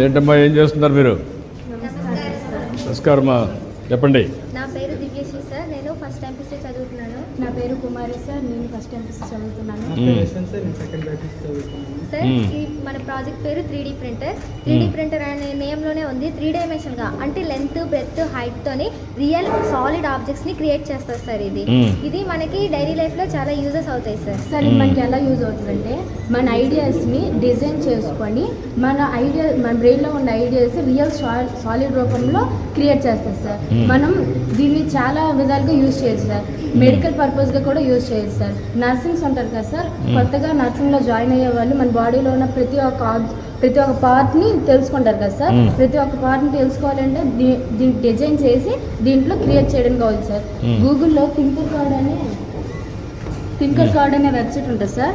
ఏంటమ్మా ఏం చేస్తున్నారు మీరు? నమస్కారమ్మా, చెప్పండి. నా పేరు దివ్యశ్రీ సార్, నేను ఫస్ట్ ఎంపీసీ చదువుతున్నాను. నా పేరు కుమారి సార్, నేను ఫస్ట్ ఎంపీసీ చదువుతున్నాను. సార్ ఈ మన ప్రాజెక్ట్ పేరు 3D ప్రింటర్. 3D ప్రింటర్ అనే నేమ్లోనే ఉంది 3 డైమెన్షన్గా, అంటే లెంత్ బ్రెత్ హైట్ తోని రియల్ సాలిడ్ ఆబ్జెక్ట్స్ ని క్రియేట్ చేస్తారు సార్. ఇది మనకి డైలీ లైఫ్ లో చాలా యూజెస్ అవుతాయి సార్. సార్ ఇది మనకి ఎలా యూజ్ అవుతుందంటే, మన ఐడియాస్ని డిజైన్ చేసుకొని మన బ్రెయిన్లో ఉన్న ఐడియాస్ రియల్ సాలిడ్ రూపంలో క్రియేట్ చేస్తారు సార్. మనం దీన్ని చాలా విధాలుగా యూజ్ చేయొచ్చు సార్. మెడికల్ పర్పస్గా కూడా యూజ్ చేయొచ్చు సార్. నర్సింగ్స్ ఉంటారు కదా సార్, కొత్తగా నర్సింగ్లో జాయిన్ అయ్యే వాళ్ళు మన బాడీలో ఉన్న ప్రతి ఒక్క పార్ట్ని తెలుసుకుంటారు కదా సార్. ప్రతి ఒక్క పార్ట్ని తెలుసుకోవాలంటే దీన్ని డిజైన్ చేసి దీంట్లో క్రియేట్ చేయడానికి కావాలి సార్. గూగుల్లో థింకర్ కార్డ్ అనే వెబ్సైట్ ఉంటుంది సార్.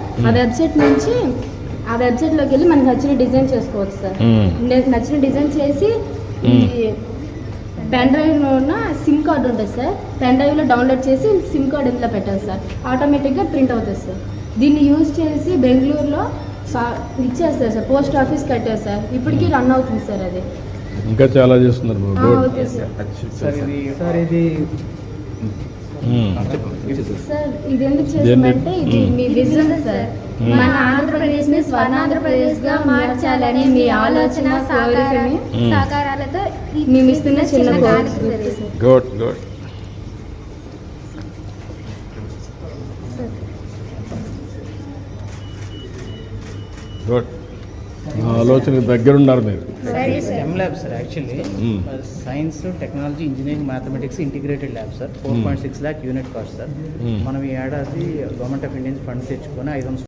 ఆ వెబ్సైట్లోకి వెళ్ళి మనకు నచ్చిన డిజైన్ చేసుకోవచ్చు సార్. నచ్చిన డిజైన్ చేసి పెన్ డ్రైవ్లో ఉన్న సిమ్ కార్డు ఉంటుంది సార్. పెన్ డ్రైవ్లో డౌన్లోడ్ చేసి సిమ్ కార్డు ఇందులో పెట్టాలి సార్. ఆటోమేటిక్గా ప్రింట్ అవుతుంది సార్. దీన్ని యూజ్ చేసి బెంగళూరులో ఇచ్చేస్తారు సార్. పోస్ట్ ఆఫీస్ కట్టారు సార్. ఇప్పటికీ రన్ అవుతుంది సార్. అది ఇంకా చాలా చేస్తున్నారు. Okay sir. సార్ ఇది ఎందుకు చేస్తామంటే ఇది మీ విజన్ సార్. మన ఆంధ్రప్రదేశ్ ని స్వర్ణాంధ్రప్రదేశ్ గా మార్చాలని మీ ఆలోచన సాకారాలతో మేము ఇస్తున్న చిన్న గుడ్ గుడ్. గుడ్. ఆలోచనకి దగ్గరున్నారు మీరు. STEM lab sir. Actually science technology engineering mathematics integrated lab sir. 4.6 lakh unit cost sir. మనం ఈ ఏడాది గవర్నమెంట్ ఆఫ్ ఇండియా ఫండ్ తెచ్చుకొని 500